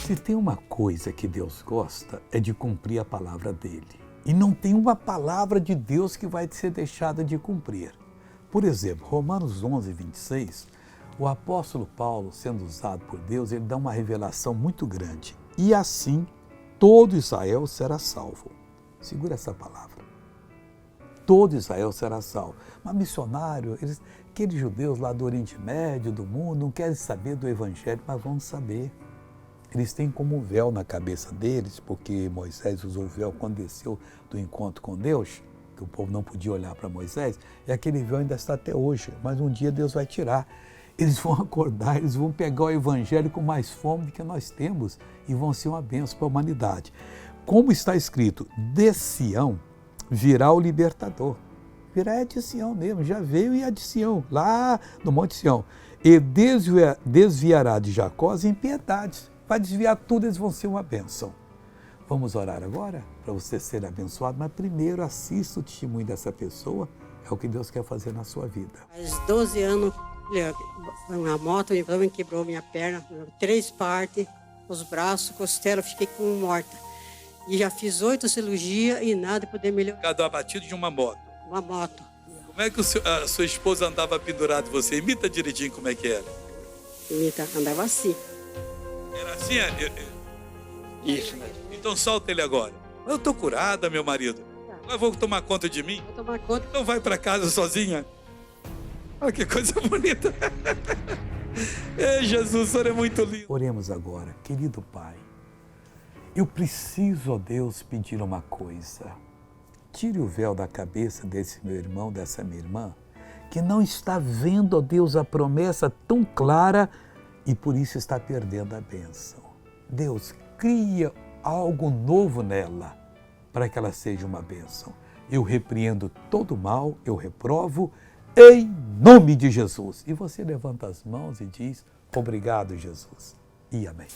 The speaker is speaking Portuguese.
Se tem uma coisa que Deus gosta, é de cumprir a palavra dele. E não tem uma palavra de Deus que vai ser deixada de cumprir. Por exemplo, Romanos 11, 26, o apóstolo Paulo, sendo usado por Deus, ele dá uma revelação muito grande. E assim, todo Israel será salvo. Segura essa palavra. Todo Israel será salvo. Mas missionário, aqueles judeus lá do Oriente Médio, do mundo, não querem saber do Evangelho, mas vão saber. Eles têm como um véu na cabeça deles, porque Moisés usou o véu quando desceu do encontro com Deus, que o povo não podia olhar para Moisés, e aquele véu ainda está até hoje, mas um dia Deus vai tirar. Eles vão acordar, eles vão pegar o Evangelho com mais fome do que nós temos e vão ser uma bênção para a humanidade. Como está escrito, de Sião virá o libertador. Virá é de Sião mesmo, já veio e é de Sião, lá no Monte Sião. E desviará de Jacó as impiedades. Vai desviar tudo, eles vão ser uma bênção. Vamos orar agora para você ser abençoado, mas primeiro assista o testemunho dessa pessoa, é o que Deus quer fazer na sua vida. Faz 12 anos, uma moto me quebrou minha perna, 3 partes, os braços, costela, fiquei como morta. E já fiz 8 cirurgias e nada poder melhorar. Cada abatido de uma moto. Uma moto. Como é que a sua esposa andava pendurada em você? Imita direitinho como é que era. Andava assim. Era assim? Isso mesmo. Então solta ele agora. Eu tô curada, meu marido. Mas vou tomar conta de mim? Vou tomar conta. Então vai para casa sozinha. Olha que coisa bonita. Ei, Jesus, o Senhor é muito lindo. Oremos agora, querido Pai. Eu preciso, ó Deus, pedir uma coisa. Tire o véu da cabeça desse meu irmão, dessa minha irmã, que não está vendo, ó Deus, a promessa tão clara e por isso está perdendo a bênção. Deus, cria algo novo nela para que ela seja uma bênção. Eu repreendo todo mal, eu reprovo em nome de Jesus. E você levanta as mãos e diz, obrigado, Jesus. E amém.